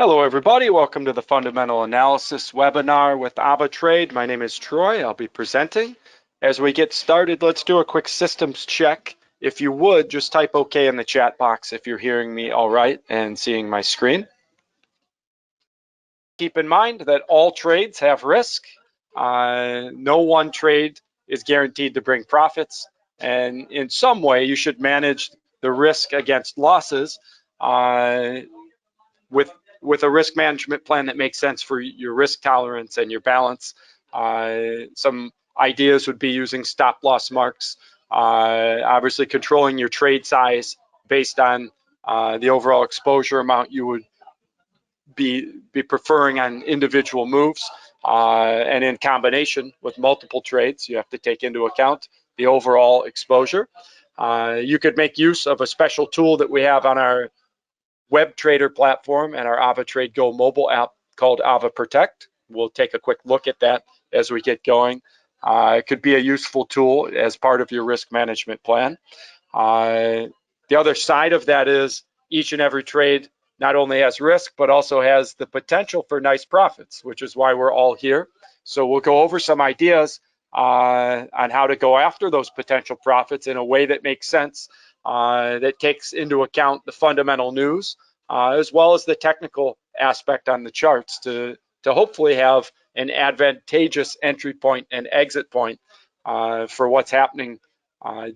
Hello everybody, welcome to the Fundamental Analysis webinar with AvaTrade. My name is Troy, I'll be presenting. As we get started, let's do a quick systems check. If you would, just type OK in the chat box if you're hearing me all right and seeing my screen. Keep in mind that all trades have risk. No one trade is guaranteed to bring profits, and in some way you should manage the risk against losses with a risk management plan that makes sense for your risk tolerance and your balance. Some ideas would be using stop loss marks, obviously controlling your trade size based on the overall exposure amount you would be preferring on individual moves, and in combination with multiple trades, you have to take into account the overall exposure. You could make use of a special tool that we have on our web trader platform and our AvaTrade Go mobile app called Ava Protect. We'll take a quick look at that as we get going. It could be a useful tool as part of your risk management plan. The other side of that is each and every trade not only has risk, but also has the potential for nice profits, which is why we're all here. So we'll go over some ideas on how to go after those potential profits in a way that makes sense, that takes into account the fundamental news, as well as the technical aspect on the charts to hopefully have an advantageous entry point and exit point for what's happening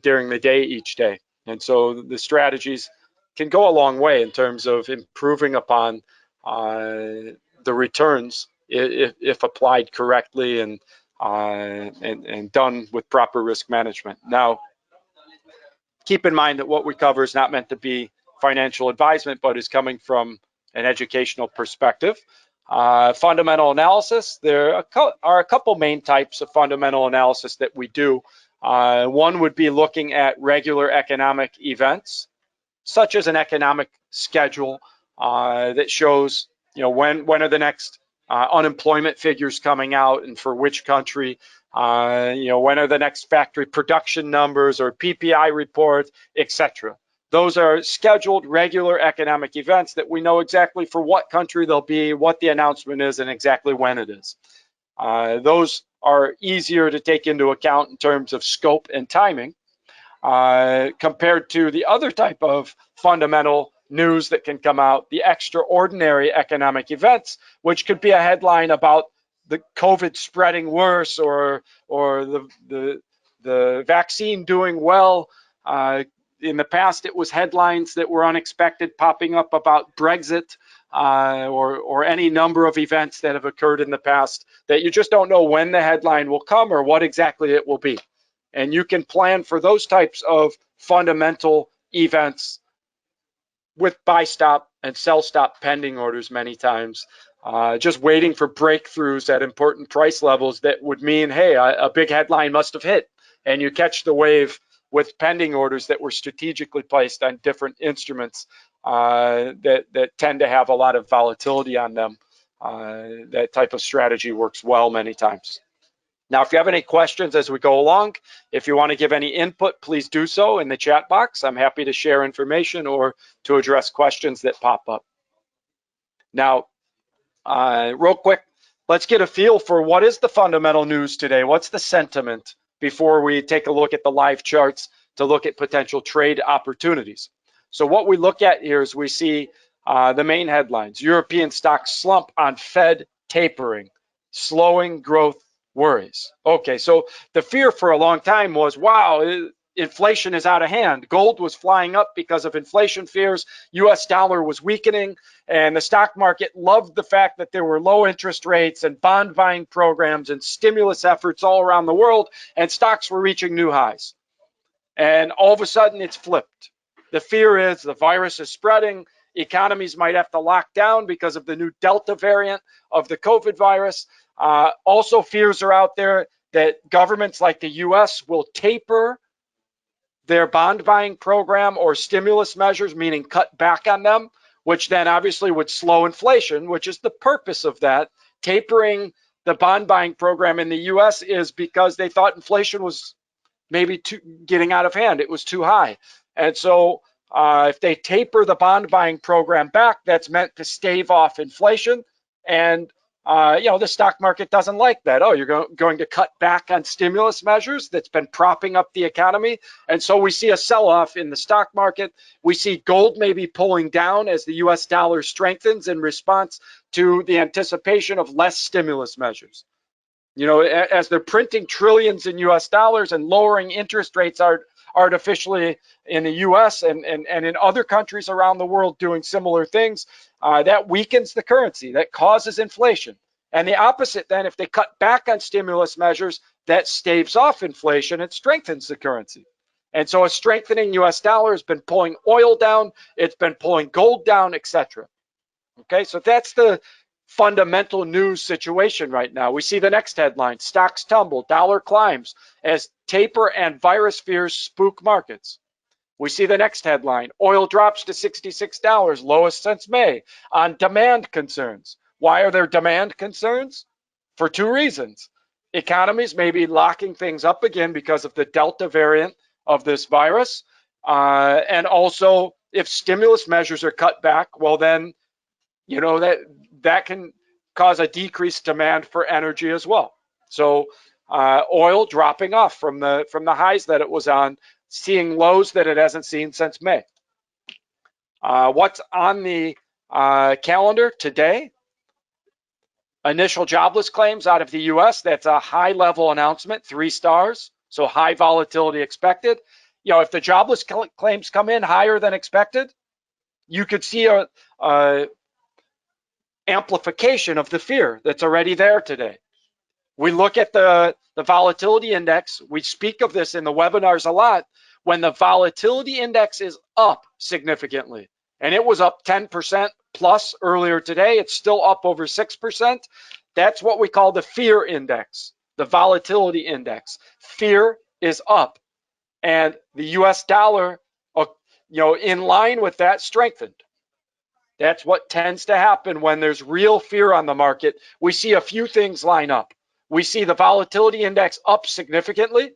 during the day each day. And so the strategies can go a long way in terms of improving upon the returns if applied correctly and done with proper risk management. Now, keep in mind that what we cover is not meant to be financial advisement, but is coming from an educational perspective. Fundamental analysis, there are a couple main types of fundamental analysis that we do. One would be looking at regular economic events, such as an economic schedule that shows, when are the next unemployment figures coming out and for which country, when are the next factory production numbers or PPI reports, etc. Those are scheduled regular economic events that we know exactly for what country they'll be, what the announcement is, and exactly when it is. Those are easier to take into account in terms of scope and timing, compared to the other type of fundamental news that can come out, the extraordinary economic events, which could be a headline about the COVID spreading worse or the vaccine doing well. In the past, it was headlines that were unexpected popping up about Brexit, or any number of events that have occurred in the past that you just don't know when the headline will come or what exactly it will be. And you can plan for those types of fundamental events with buy stop and sell stop pending orders many times, just waiting for breakthroughs at important price levels that would mean, hey, a big headline must have hit, and you catch the wave with pending orders that were strategically placed on different instruments that tend to have a lot of volatility on them. That type of strategy works well many times. Now, if you have any questions as we go along, if you want to give any input, please do so in the chat box. I'm happy to share information or to address questions that pop up. Now, real quick, let's get a feel for what is the fundamental news today. What's the sentiment before we take a look at the live charts to look at potential trade opportunities. So what we look at here is we see the main headlines. European stocks slump on Fed tapering, slowing growth worries. Okay, so the fear for a long time was, wow, inflation is out of hand. Gold was flying up because of inflation fears. US dollar was weakening, and the stock market loved the fact that there were low interest rates and bond buying programs and stimulus efforts all around the world, and stocks were reaching new highs. And all of a sudden it's flipped. The fear is the virus is spreading. Economies might have to lock down because of the new Delta variant of the COVID virus. Also, fears are out there that governments like the US will taper their bond buying program or stimulus measures, meaning cut back on them, which then obviously would slow inflation, which is the purpose of that. Tapering the bond buying program in the US is because they thought inflation was maybe getting out of hand. It was too high. And so If they taper the bond buying program back, that's meant to stave off inflation. And the stock market doesn't like that. Oh, you're going to cut back on stimulus measures that's been propping up the economy. And so we see a sell-off in the stock market. We see gold maybe pulling down as the US dollar strengthens in response to the anticipation of less stimulus measures. As they're printing trillions in US dollars and lowering interest rates artificially in the US and in other countries around the world doing similar things, that weakens the currency, that causes inflation. And the opposite then, if they cut back on stimulus measures, that staves off inflation, it strengthens the currency. And so a strengthening US dollar has been pulling oil down, it's been pulling gold down, etc. Okay, so that's the fundamental news situation right now. We see the next headline: stocks tumble, dollar climbs as taper and virus fears spook markets. We see the next headline: oil drops to $66, lowest since May, on demand concerns. Why are there demand concerns? For two reasons. Economies may be locking things up again because of the Delta variant of this virus. And also, if stimulus measures are cut back, well then, that can cause a decreased demand for energy as well. So oil dropping off from the highs that it was on, seeing lows that it hasn't seen since May. What's on the calendar today? Initial jobless claims out of the US. That's a high level announcement, 3 stars. So high volatility expected. If the jobless claims come in higher than expected, you could see a amplification of the fear that's already there today. We look at the volatility index. We speak of this in the webinars a lot. When the volatility index is up significantly, and it was up 10% plus earlier today, it's still up over 6%. That's what we call the fear index, the volatility index. Fear is up, and the US dollar, in line with that, strengthened. That's what tends to happen when there's real fear on the market. We see a few things line up. We see the volatility index up significantly.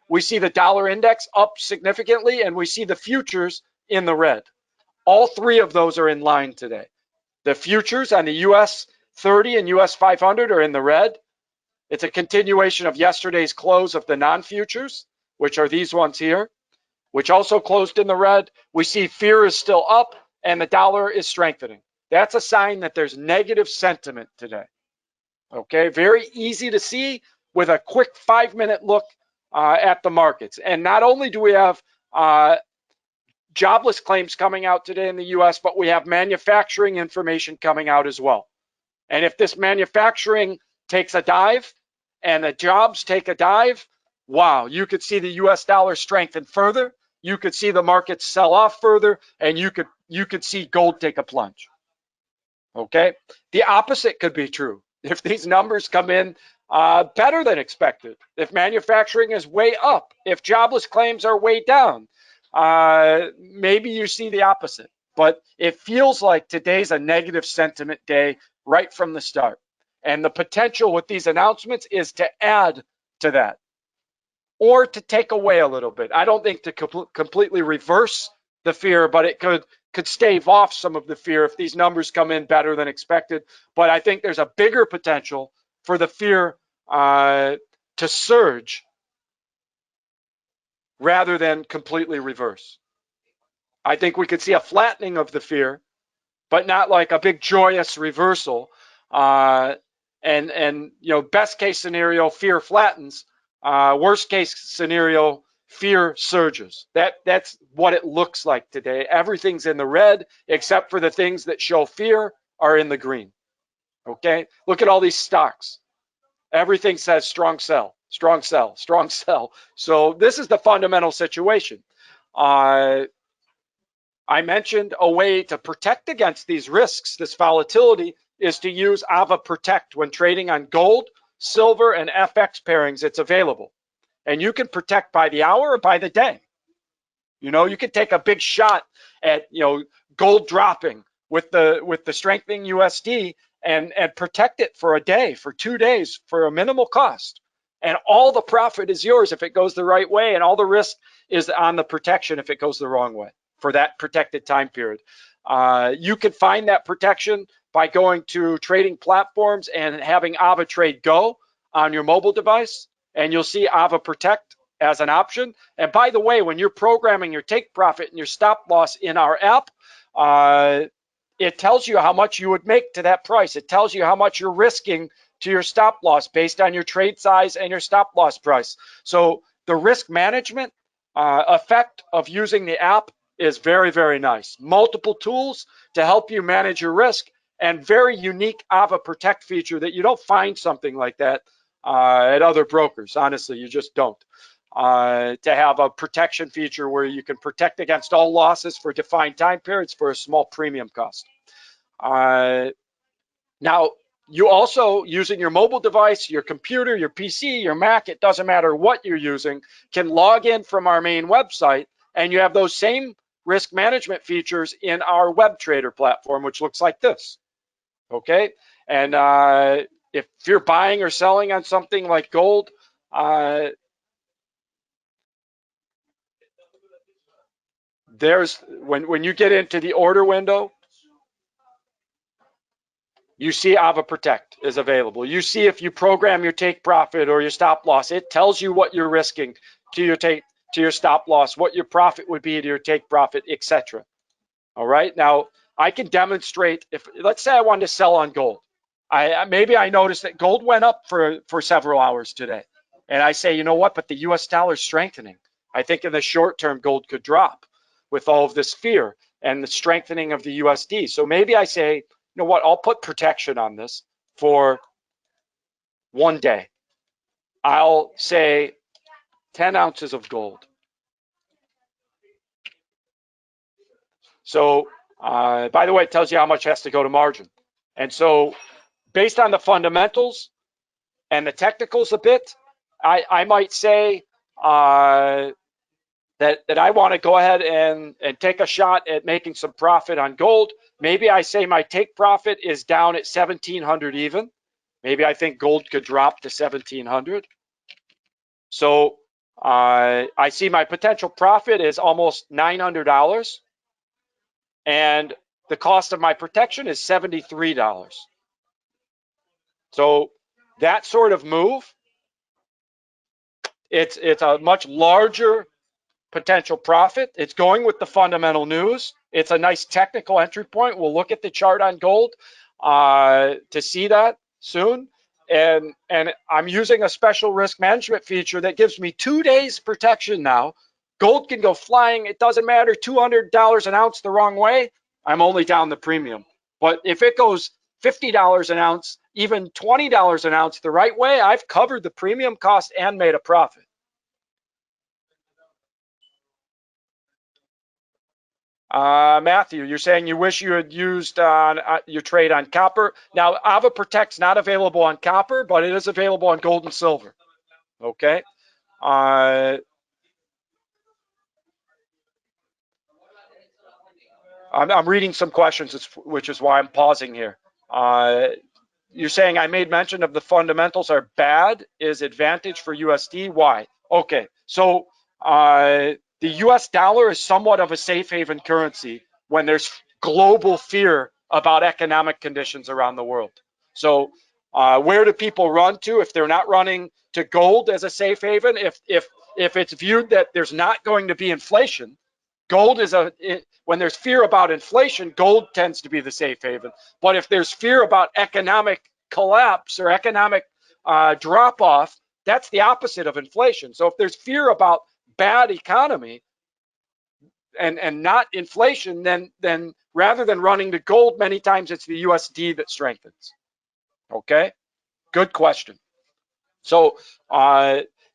We see the dollar index up significantly, and we see the futures in the red. All three of those are in line today. The futures on the US 30 and US 500 are in the red. It's a continuation of yesterday's close of the non-futures, which are these ones here, which also closed in the red. We see fear is still up and the dollar is strengthening. That's a sign that there's negative sentiment today. Okay, very easy to see with a quick 5-minute look at the markets. And not only do we have jobless claims coming out today in the US, but we have manufacturing information coming out as well. And if this manufacturing takes a dive and the jobs take a dive, wow, you could see the US dollar strengthen further. You could see the market sell off further, and you could see gold take a plunge. Okay, the opposite could be true. If these numbers come in better than expected, if manufacturing is way up, if jobless claims are way down, maybe you see the opposite. But it feels like today's a negative sentiment day right from the start. And the potential with these announcements is to add to that, or to take away a little bit. I don't think to completely reverse the fear, but it could stave off some of the fear if these numbers come in better than expected. But I think there's a bigger potential for the fear to surge rather than completely reverse. I think we could see a flattening of the fear, but not like a big joyous reversal. And best case scenario, fear flattens. Worst case scenario, fear surges. That's what it looks like today. Everything's in the red except for the things that show fear are in the green. Okay, look at all these stocks. Everything says strong sell, strong sell, strong sell. So this is the fundamental situation. I mentioned a way to protect against these risks, this volatility, is to use Ava Protect when trading on gold, silver, and FX pairings. It's available, and you can protect by the hour or by the day. You can take a big shot at gold dropping with the strengthening USD and protect it for a day, for 2 days, for a minimal cost, and all the profit is yours if it goes the right way, and all the risk is on the protection if it goes the wrong way. for that protected time period. You can find that protection by going to trading platforms and having AvaTrade Go on your mobile device, and you'll see Ava Protect as an option. And by the way, when you're programming your take profit and your stop loss in our app, it tells you how much you would make to that price. It tells you how much you're risking to your stop loss based on your trade size and your stop loss price. So the risk management effect of using the app is very, very nice. Multiple tools to help you manage your risk, and very unique Ava Protect feature that you don't find something like that at other brokers. Honestly, you just don't. To have a protection feature where you can protect against all losses for defined time periods for a small premium cost. Now, you also, using your mobile device, your computer, your PC, your Mac, it doesn't matter what you're using, can log in from our main website, and you have those same risk management features in our web trader platform, which looks like this. Okay, and if you're buying or selling on something like gold, there's when you get into the order window, you see Ava Protect is available. You see if you program your take profit or your stop loss, it tells you what you're risking to your stop loss, what your profit would be to your take profit, etc. All right. Now I can demonstrate, if let's say I wanted to sell on gold. Maybe I noticed that gold went up for several hours today, and I say, you know what? But the U.S. dollar is strengthening. I think in the short term, gold could drop with all of this fear and the strengthening of the USD. So maybe I say, you know what? I'll put protection on this for 1 day. I'll say 10 ounces of gold. So, by the way, it tells you how much has to go to margin. And so, based on the fundamentals and the technicals a bit, I might say that I want to go ahead and take a shot at making some profit on gold. Maybe I say my take profit is down at 1,700 even. Maybe I think gold could drop to 1,700. So I see my potential profit is almost $900, and the cost of my protection is $73. So that sort of move, it's a much larger potential profit. It's going with the fundamental news. It's a nice technical entry point. We'll look at the chart on gold to see that soon. And I'm using a special risk management feature that gives me 2 days protection now. Gold can go flying. It doesn't matter, $200 an ounce the wrong way, I'm only down the premium. But if it goes $50 an ounce, even $20 an ounce the right way, I've covered the premium cost and made a profit. Matthew, you're saying you wish you had used your trade on copper. Now, Ava Protect's not available on copper, but it is available on gold and silver. Okay. I'm reading some questions, which is why I'm pausing here. You're saying I made mention of the fundamentals are bad, is advantage for USD. Why? Okay. So the US dollar is somewhat of a safe haven currency when there's global fear about economic conditions around the world. So where do people run to if they're not running to gold as a safe haven? If it's viewed that there's not going to be inflation, gold is when there's fear about inflation, gold tends to be the safe haven. But if there's fear about economic collapse or economic drop off, that's the opposite of inflation. So if there's fear about bad economy and not inflation, then rather than running to gold, many times it's the USD that strengthens. Okay, good question. So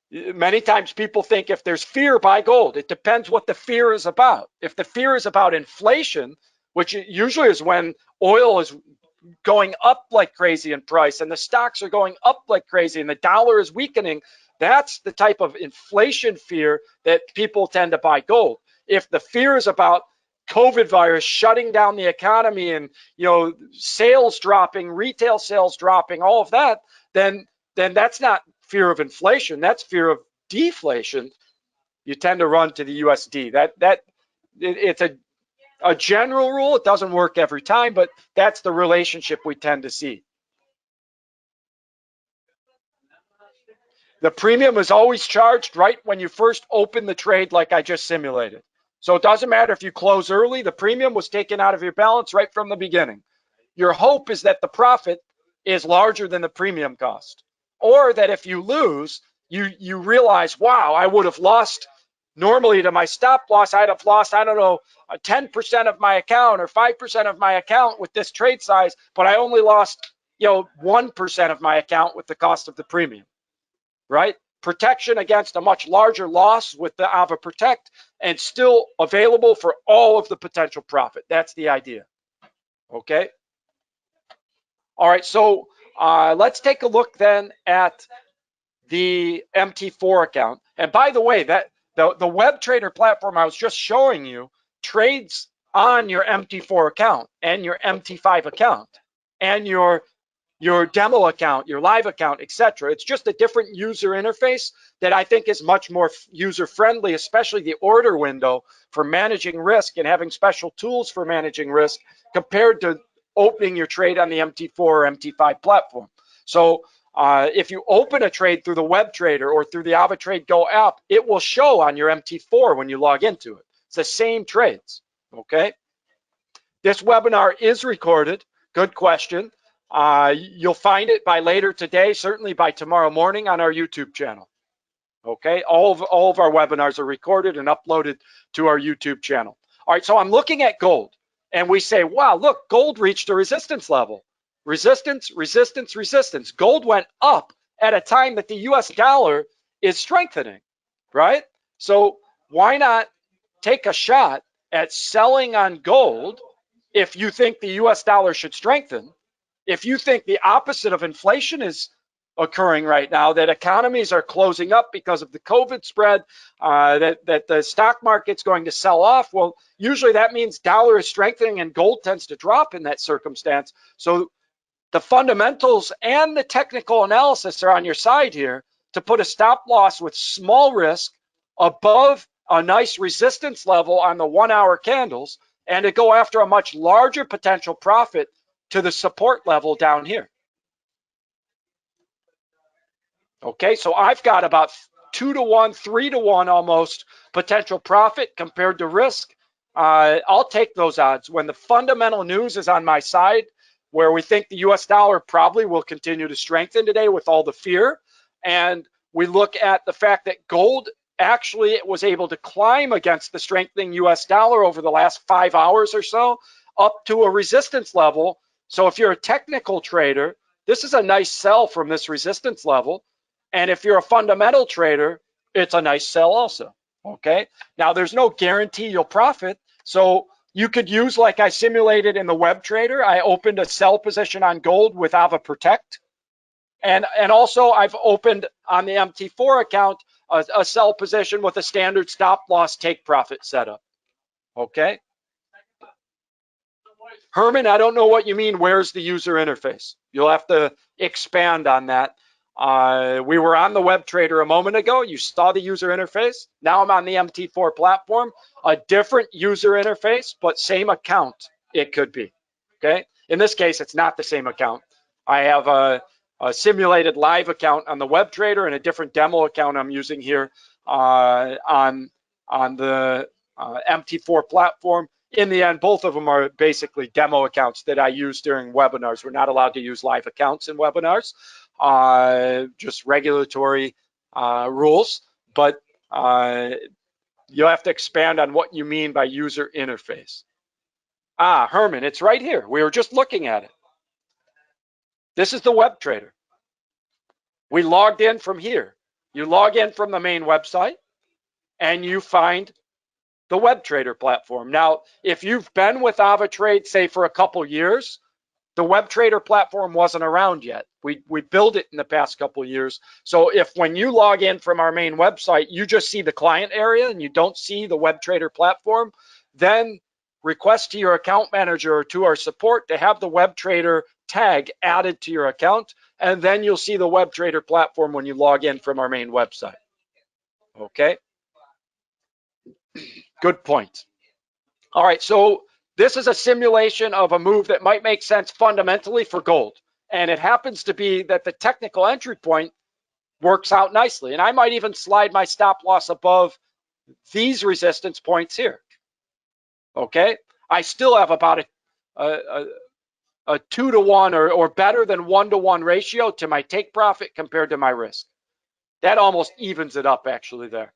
many times people think if there's fear, buy gold. It depends what the fear is about. If the fear is about inflation, which usually is when oil is going up like crazy in price and the stocks are going up like crazy and the dollar is weakening, that's the type of inflation fear that people tend to buy gold. If the fear is about COVID virus shutting down the economy and sales dropping, retail sales dropping, all of that, then that's not fear of inflation, that's fear of deflation. You tend to run to the USD. it's a general rule. It doesn't work every time, but that's the relationship we tend to see. The premium is always charged right when you first open the trade, like I just simulated. So it doesn't matter if you close early, the premium was taken out of your balance right from the beginning. Your hope is that the profit is larger than the premium cost, or that if you lose, you realize, wow, I would have lost. Normally to my stop loss, I'd have lost, I don't know, 10% of my account or 5% of my account with this trade size, but I only lost, 1% of my account with the cost of the premium, right? Protection against a much larger loss with the Ava Protect, and still available for all of the potential profit. That's the idea. Okay. All right. So let's take a look then at the MT4 account. And by the way, that the web trader platform I was just showing you trades on your MT4 account and your MT5 account and your demo account, your live account, etc. It's just a different user interface that I think is much more user friendly, especially the order window for managing risk and having special tools for managing risk compared to opening your trade on the MT4 or MT5 platform. So if you open a trade through the web trader or through the AvaTrade Go app, it will show on your MT4 when you log into it. It's the same trades, okay? This webinar is recorded. Good question. You'll find it by later today, certainly by tomorrow morning on our YouTube channel. Okay, all of our webinars are recorded and uploaded to our YouTube channel. All right, so I'm looking at gold, and we say, wow, look, gold reached a resistance level. Resistance, resistance, resistance. Gold went up at a time that the US dollar is strengthening, right? So why not take a shot at selling on gold if you think the US dollar should strengthen? If you think the opposite of inflation is occurring right now, that economies are closing up because of the COVID spread, that the stock market's going to sell off, well, usually that means dollar is strengthening and gold tends to drop in that circumstance. So the fundamentals and the technical analysis are on your side here to put a stop loss with small risk above a nice resistance level on the 1 hour candles and to go after a much larger potential profit to the support level down here. Okay, so I've got about 2 to 1, 3 to 1 almost potential profit compared to risk. I'll take those odds when the fundamental news is on my side, where we think the US dollar probably will continue to strengthen today with all the fear. And we look at the fact that gold actually was able to climb against the strengthening US dollar over the last 5 hours or so up to a resistance level. So if you're a technical trader, this is a nice sell from this resistance level. And if you're a fundamental trader, it's a nice sell also, okay? Now, there's no guarantee you'll profit. So you could use, like I simulated in the web trader, I opened a sell position on gold with Ava Protect. And also I've opened on the MT4 account a sell position with a standard stop loss take profit setup, okay? Herman, I don't know what you mean, where's the user interface? You'll have to expand on that. We were on the web trader a moment ago. You saw the user interface. Now I'm on the MT4 platform, a different user interface, but same account it could be, okay? In this case, it's not the same account. I have a simulated live account on the web trader and a different demo account I'm using here on the MT4 platform. In the end, both of them are basically demo accounts that I use during webinars. We're not allowed to use live accounts in webinars, just regulatory rules, but you'll have to expand on what you mean by user interface. Herman, it's right here. We were just looking at it. This is the web trader. We logged in from here. You log in from the main website and you find the web trader platform. Now, if you've been with AvaTrade, say for a couple years, the web trader platform wasn't around yet. We built it in the past couple years. So if when you log in from our main website, you just see the client area and you don't see the web trader platform, then request to your account manager or to our support to have the web trader tag added to your account, and then you'll see the web trader platform when you log in from our main website. Okay? Good point. All right, so this is a simulation of a move that might make sense fundamentally for gold. And it happens to be that the technical entry point works out nicely. And I might even slide my stop loss above these resistance points here. Okay, I still have about a 2-to-1 or better than 1-to-1 ratio to my take profit compared to my risk. That almost evens it up actually there.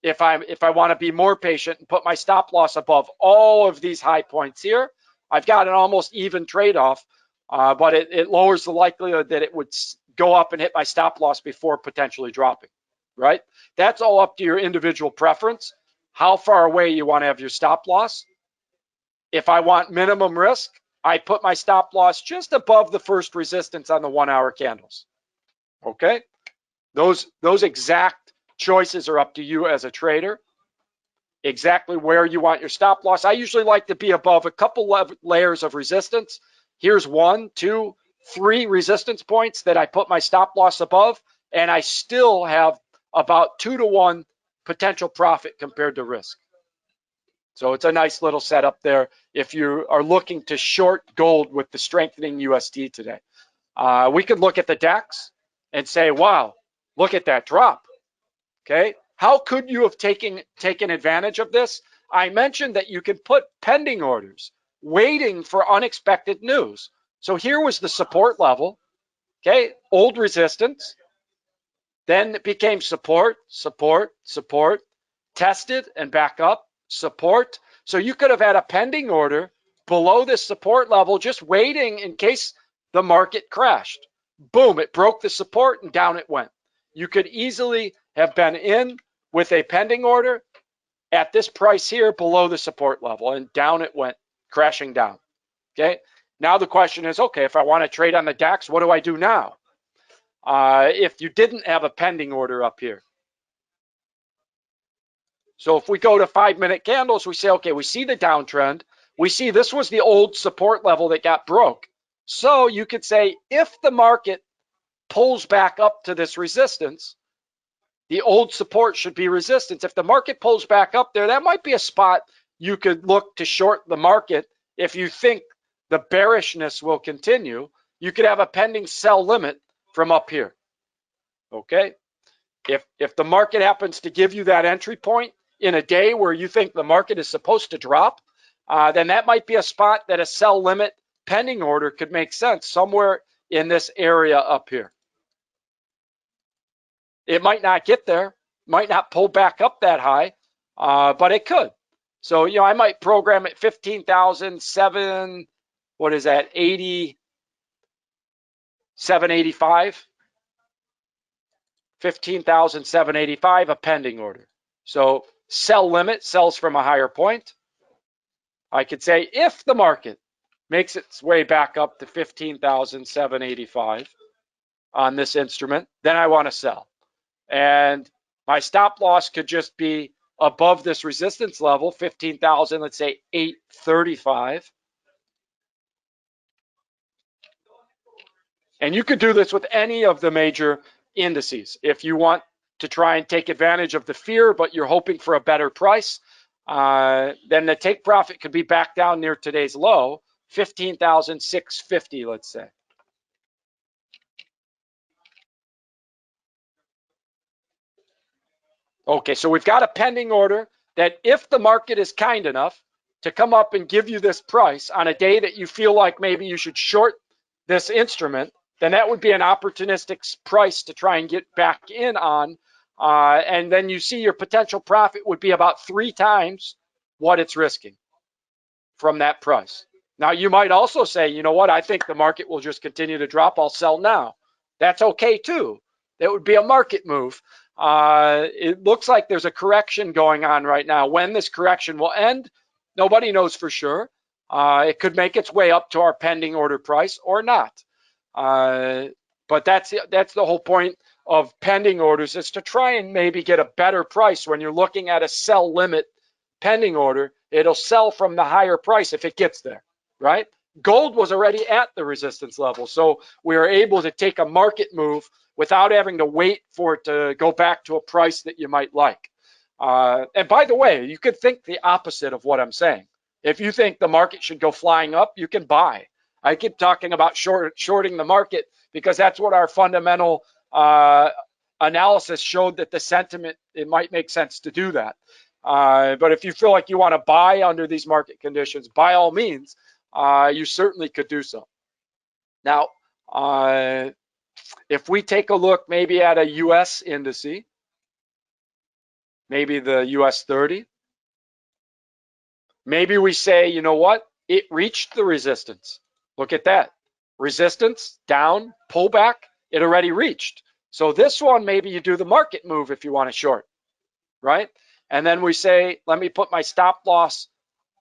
If I want to be more patient and put my stop loss above all of these high points here, I've got an almost even trade-off, but it lowers the likelihood that it would go up and hit my stop loss before potentially dropping, right? That's all up to your individual preference, how far away you want to have your stop loss. If I want minimum risk, I put my stop loss just above the first resistance on the 1-hour candles, okay? Those exact choices are up to you as a trader, exactly where you want your stop loss. I usually like to be above a couple of layers of resistance. Here's 1, 2, 3 resistance points that I put my stop loss above, and I still have about 2-to-1 potential profit compared to risk. So it's a nice little setup there if you are looking to short gold with the strengthening USD today. We could look at the DAX and say, wow, look at that drop. Okay, how could you have taken advantage of this? I mentioned that you can put pending orders waiting for unexpected news. So here was the support level, okay, old resistance, then it became support, support, support, tested and back up, support. So you could have had a pending order below this support level just waiting in case the market crashed. Boom, it broke the support and down it went. You could easily have been in with a pending order at this price here below the support level, and down it went, crashing down. Okay, now the question is, okay, if I want to trade on the DAX, what do I do now? If you didn't have a pending order up here. So if we go to 5-minute candles, we say, okay, we see the downtrend. We see this was the old support level that got broke. So you could say, if the market pulls back up to this resistance, the old support should be resistance. If the market pulls back up there, that might be a spot you could look to short the market. If you think the bearishness will continue, you could have a pending sell limit from up here. Okay, if the market happens to give you that entry point in a day where you think the market is supposed to drop, then that might be a spot that a sell limit pending order could make sense somewhere in this area up here. It might not get there, might not pull back up that high, but it could. So, you know, I might program at 15,007, what is that, 785? 15,785, a pending order. So sell limit sells from a higher point. I could say if the market makes its way back up to 15,785 on this instrument, then I want to sell. And my stop loss could just be above this resistance level, 15,000, let's say 835. And you could do this with any of the major indices. If you want to try and take advantage of the fear, but you're hoping for a better price, then the take profit could be back down near today's low, 15,650, let's say. Okay, so we've got a pending order that if the market is kind enough to come up and give you this price on a day that you feel like maybe you should short this instrument, then that would be an opportunistic price to try and get back in on. And then you see your potential profit would be about 3 times what it's risking from that price. Now, you might also say, you know what, I think the market will just continue to drop. I'll sell now. That's okay too. That would be a market move. It looks like there's a correction going on right now. When this correction will end, nobody knows for sure. It could make its way up to our pending order price or not. But that's the whole point of pending orders, is to try and maybe get a better price when you're looking at a sell limit pending order. It'll sell from the higher price if it gets there, right? Gold was already at the resistance level, so we are able to take a market move without having to wait for it to go back to a price that you might like. And by the way, you could think the opposite of what I'm saying. If you think the market should go flying up, you can buy. I keep talking about shorting the market because that's what our fundamental analysis showed, that the sentiment, it might make sense to do that. But if you feel like you want to buy under these market conditions, by all means, you certainly could do so. Now, if we take a look maybe at a US indice, maybe the US 30, maybe we say, you know what? It reached the resistance. Look at that. Resistance, down, pullback, it already reached. So this one, maybe you do the market move if you want to short, right? And then we say, let me put my stop loss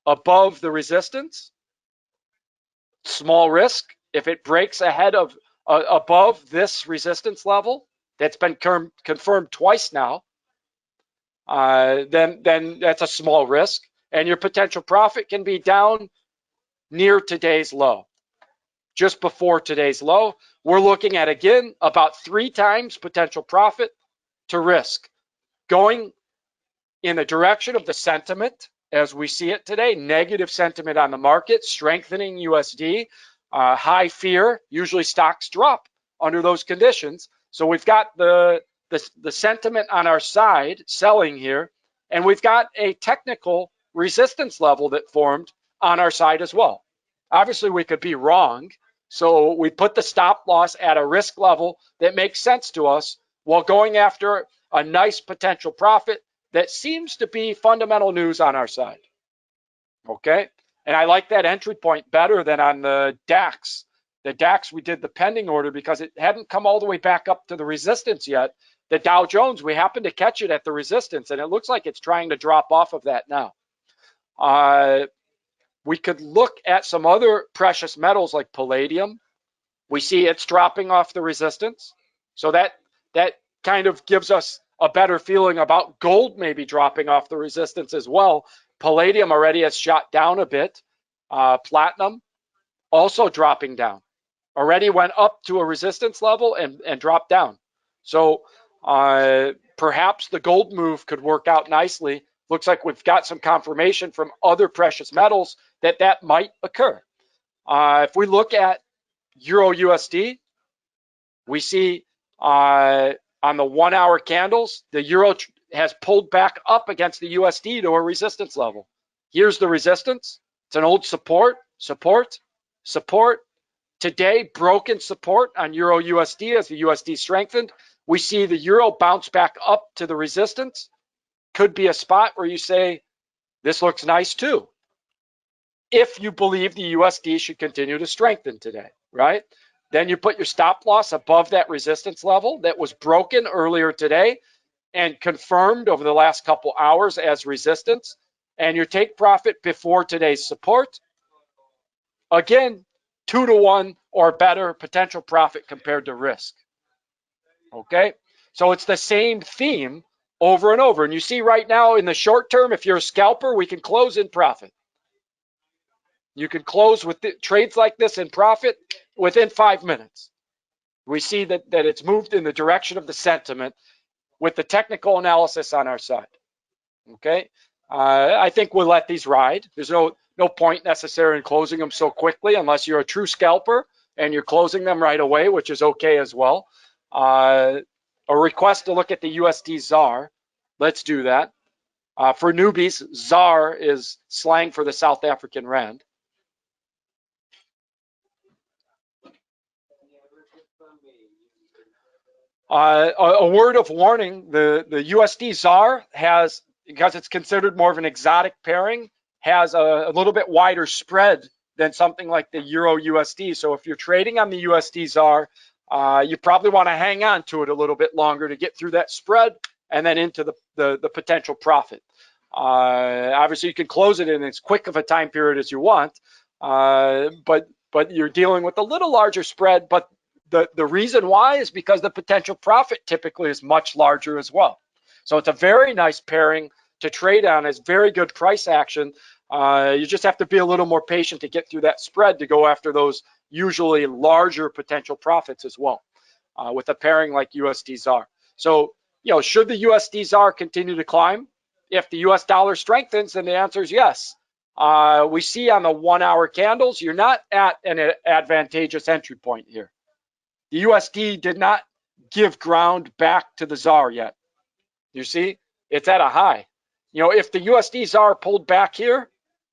above the resistance. Small risk. If it breaks ahead of above this resistance level that's been confirmed twice now, then that's a small risk, and your potential profit can be down near today's low, just before today's low. We're looking at, again, about 3 times potential profit to risk, going in the direction of the sentiment as we see it today. Negative sentiment on the market, strengthening USD, high fear. Usually stocks drop under those conditions. So we've got the sentiment on our side, selling here, and we've got a technical resistance level that formed on our side as well. Obviously, we could be wrong, so we put the stop loss at a risk level that makes sense to us while going after a nice potential profit that seems to be fundamental news on our side. Okay, and I like that entry point better than on the DAX. The DAX, we did the pending order because it hadn't come all the way back up to the resistance yet. The Dow Jones, we happened to catch it at the resistance, and it looks like it's trying to drop off of that now. We could look at some other precious metals like palladium. We see it's dropping off the resistance. So that kind of gives us a better feeling about gold maybe dropping off the resistance as well. Palladium already has shot down a bit. Platinum also dropping down. Already went up to a resistance level and dropped down. So perhaps the gold move could work out nicely. Looks like we've got some confirmation from other precious metals that might occur. If we look at Euro USD, we see on the 1 hour candles, the Euro has pulled back up against the USD to a resistance level. Here's the resistance. It's an old support. Today, broken support on Euro USD as the USD strengthened. We see the Euro bounce back up to the resistance. Could be a spot where you say, this looks nice too, if you believe the USD should continue to strengthen today, right? Then you put your stop loss above that resistance level that was broken earlier today and confirmed over the last couple hours as resistance, and your take profit before today's support. Again, 2 to 1 or better potential profit compared to risk. Okay, so it's the same theme over and over. And you see right now in the short term, if you're a scalper, we can close in profit. You can close with trades like this in profit within 5 minutes. We see that it's moved in the direction of the sentiment with the technical analysis on our side. Okay, I think we'll let these ride. There's no point necessary in closing them so quickly unless you're a true scalper and you're closing them right away, which is okay as well. A request to look at the USD ZAR. Let's do that. For newbies, ZAR is slang for the South African rand. A word of warning, the USD ZAR has, because it's considered more of an exotic pairing, has a little bit wider spread than something like the Euro USD. So if you're trading on the USD ZAR, you probably want to hang on to it a little bit longer to get through that spread and then into the potential profit. Obviously, you can close it in as quick of a time period as you want, but you're dealing with a little larger spread. But the reason why is because the potential profit typically is much larger as well. So it's a very nice pairing to trade on. It's very good price action. You just have to be a little more patient to get through that spread to go after those usually larger potential profits as well, with a pairing like USD ZAR. So, should the USD ZAR continue to climb? If the US dollar strengthens, then the answer is yes. We see on the 1 hour candles, you're not at an advantageous entry point here. The USD did not give ground back to the ZAR yet. You see, it's at a high. You know, if the USD ZAR pulled back here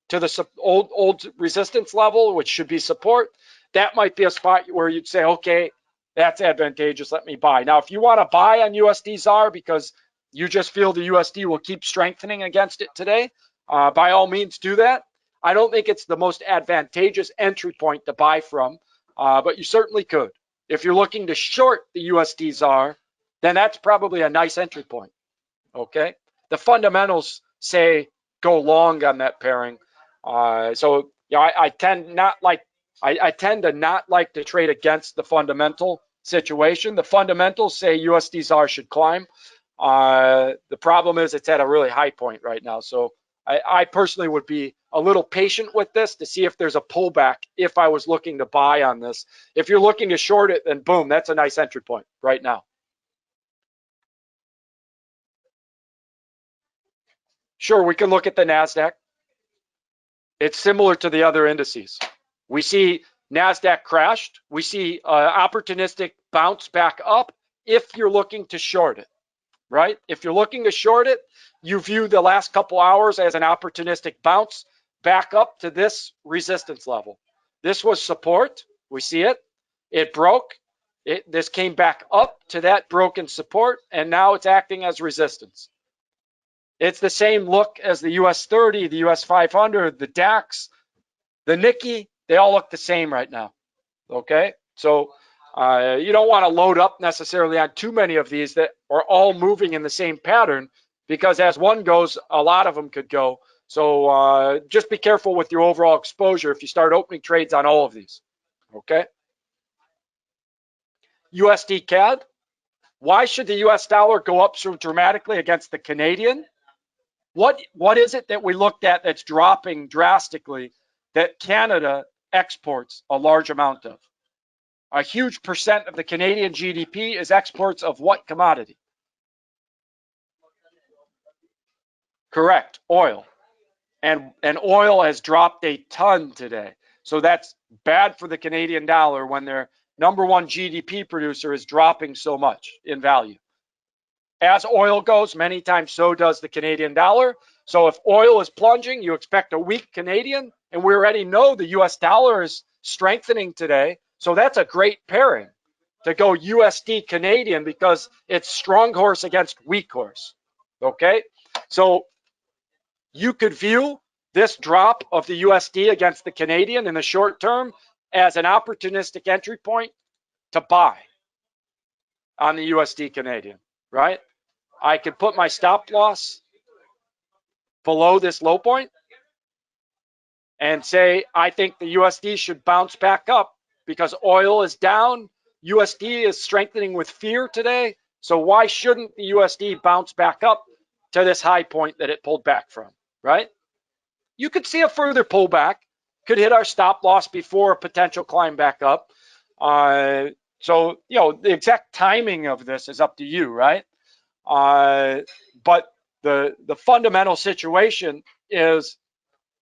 to the old resistance level, which should be support, that might be a spot where you'd say, okay, that's advantageous, let me buy. Now, if you want to buy on USD ZAR because you just feel the USD will keep strengthening against it today, by all means do that. I don't think it's the most advantageous entry point to buy from, but you certainly could. If you're looking to short the USD ZAR, then that's probably a nice entry point, okay? The fundamentals say go long on that pairing. So you know, I tend to not like to trade against the fundamental situation. The fundamentals say USD ZAR should climb. The problem is it's at a really high point right now. So I personally would be a little patient with this to see if there's a pullback if I was looking to buy on this. If you're looking to short it, then boom, that's a nice entry point right now. Sure, we can look at the NASDAQ. It's similar to the other indices. We see NASDAQ crashed. We see opportunistic bounce back up if you're looking to short it, right? If you're looking to short it, you view the last couple hours as an opportunistic bounce back up to this resistance level. This was support. We see it. It broke. This came back up to that broken support, and now it's acting as resistance. It's the same look as the US 30, the US 500, the DAX, the Nikkei. They all look the same right now, okay? So you don't want to load up necessarily on too many of these that are all moving in the same pattern, because as one goes, a lot of them could go. So just be careful with your overall exposure if you start opening trades on all of these, okay? USD CAD. Why should the US dollar go up so dramatically against the Canadian? What is it that we looked at that's dropping drastically that Canada exports a large amount of? A huge percent of the Canadian GDP is exports of what commodity? Correct, oil. And oil has dropped a ton today. So that's bad for the Canadian dollar when their number one GDP producer is dropping so much in value. As oil goes, many times so does the Canadian dollar. So if oil is plunging, you expect a weak Canadian, and we already know the US dollar is strengthening today. So that's a great pairing to go USD Canadian because it's strong horse against weak horse. Okay? So you could view this drop of the USD against the Canadian in the short term as an opportunistic entry point to buy on the USD Canadian, right? I could put my stop loss below this low point and say, I think the USD should bounce back up because oil is down. USD is strengthening with fear today. So why shouldn't the USD bounce back up to this high point that it pulled back from, right? You could see a further pullback, could hit our stop loss before a potential climb back up. So, you know, the exact timing of this is up to you, right? But the fundamental situation is,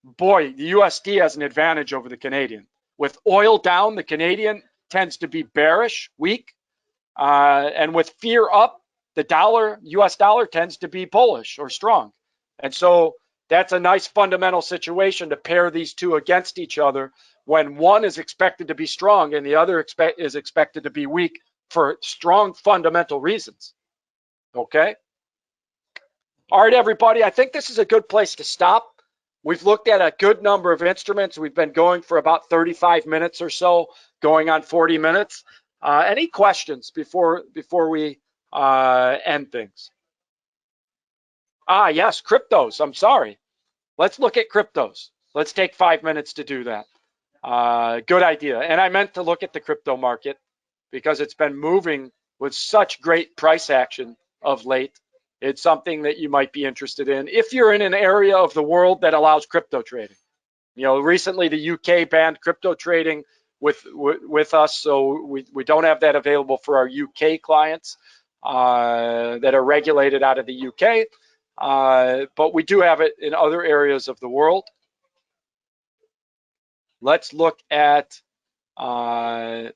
boy, the USD has an advantage over the Canadian. With oil down, the Canadian tends to be bearish, weak, and with fear up, the dollar, US dollar, tends to be bullish or strong. And so that's a nice fundamental situation to pair these two against each other when one is expected to be strong and the other is expected to be weak for strong fundamental reasons. Okay? All right, everybody, I think this is a good place to stop. We've looked at a good number of instruments. We've been going for about 35 minutes or so, going on 40 minutes. Any questions before we end things? Yes, cryptos. I'm sorry. Let's look at cryptos. Let's take 5 minutes to do that. Good idea. And I meant to look at the crypto market because it's been moving with such great price action of late. It's something that you might be interested in if you're in an area of the world that allows crypto trading. You know, recently the UK banned crypto trading with us, so we don't have that available for our UK clients that are regulated out of the UK, but we do have it in other areas of the world. let's look at Bitcoin,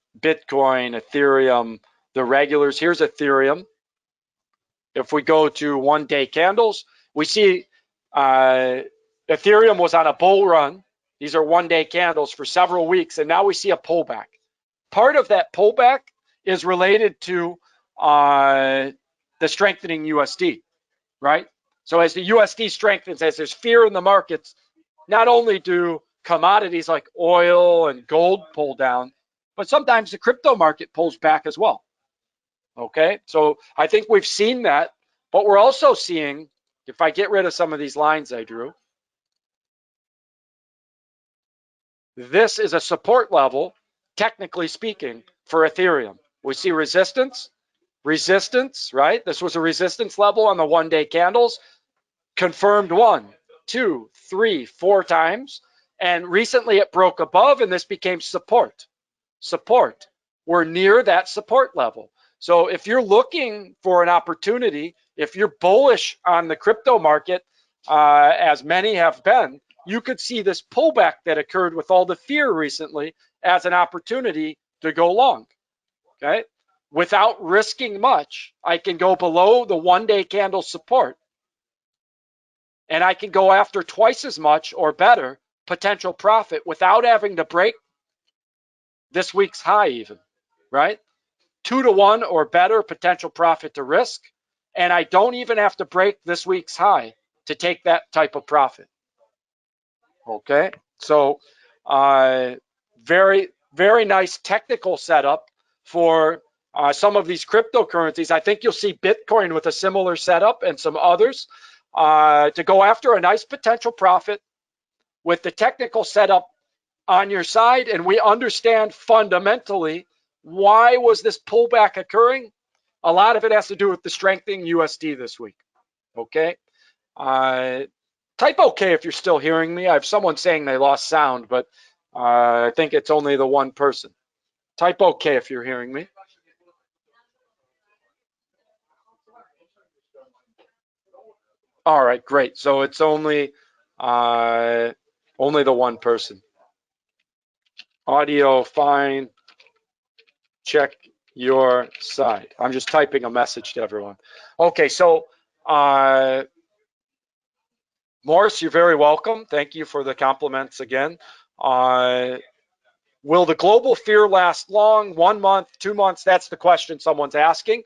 Ethereum, the regulars. Here's Ethereum. If we go to 1-day candles, we see Ethereum was on a bull run. These are 1-day candles for several weeks, and now we see a pullback. Part of that pullback is related to the strengthening USD, right? So as the USD strengthens, as there's fear in the markets, not only do commodities like oil and gold pull down, but sometimes the crypto market pulls back as well. Okay, so I think we've seen that, but we're also seeing, if I get rid of some of these lines I drew, this is a support level, technically speaking, for Ethereum. We see resistance, right? This was a resistance level on the 1-day candles, confirmed 1, 2, 3, 4 times, and recently it broke above and this became support. We're near that support level. So if you're looking for an opportunity, if you're bullish on the crypto market, as many have been, you could see this pullback that occurred with all the fear recently as an opportunity to go long, okay? Without risking much, I can go below the 1-day candle support and I can go after twice as much or better potential profit without having to break this week's high even, right? 2 to 1 or better potential profit to risk, and I don't even have to break this week's high to take that type of profit. Okay, so very, very nice technical setup for some of these cryptocurrencies. I think you'll see Bitcoin with a similar setup and some others to go after a nice potential profit with the technical setup on your side, and we understand fundamentally why was this pullback occurring. A lot of it has to do with the strengthening USD this week. Okay, type okay if you're still hearing me. I have someone saying they lost sound, but I think it's only the one person. Type okay if you're hearing me. All right, great. So it's only the one person. Audio fine. Check your side. I'm just typing a message to everyone. Okay, so Morris, you're very welcome. Thank you for the compliments again. Will the global fear last long? 1 month, 2 months? That's the question someone's asking.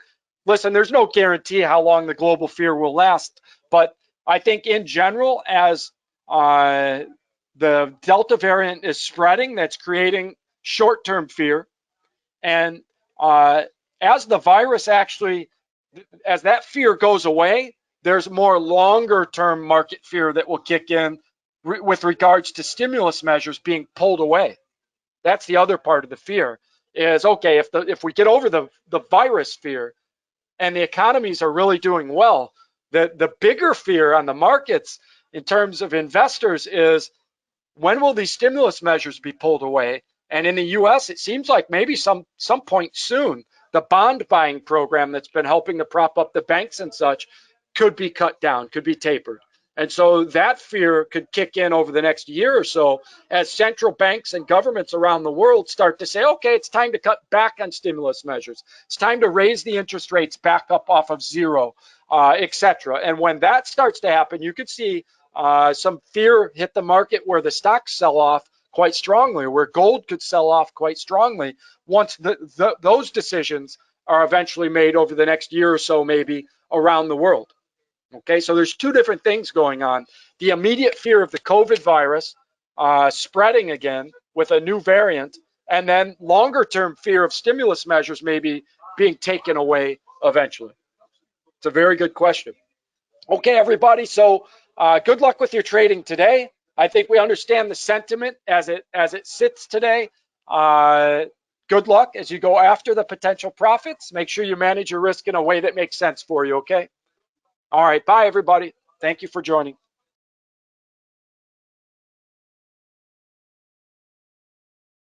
Listen, there's no guarantee how long the global fear will last, but I think in general, as the Delta variant is spreading, that's creating short-term fear. And as the virus actually, as that fear goes away, there's more longer term market fear that will kick in with regards to stimulus measures being pulled away. That's the other part of the fear is, okay, if we get over the virus fear and the economies are really doing well, the bigger fear on the markets in terms of investors is, when will these stimulus measures be pulled away? And in the US, it seems like maybe some point soon, the bond buying program that's been helping to prop up the banks and such could be cut down, could be tapered. And so that fear could kick in over the next year or so as central banks and governments around the world start to say, okay, it's time to cut back on stimulus measures. It's time to raise the interest rates back up off of zero, etc. And when that starts to happen, you could see some fear hit the market where the stocks sell off quite strongly, where gold could sell off quite strongly once those decisions are eventually made over the next year or so, maybe around the world. Okay, so there's 2 different things going on. The immediate fear of the COVID virus spreading again with a new variant, and then longer term fear of stimulus measures maybe being taken away eventually. It's a very good question. Okay, everybody, so good luck with your trading today. I think we understand the sentiment as it sits today. Good luck as you go after the potential profits. Make sure you manage your risk in a way that makes sense for you, okay? All right, bye, everybody. Thank you for joining.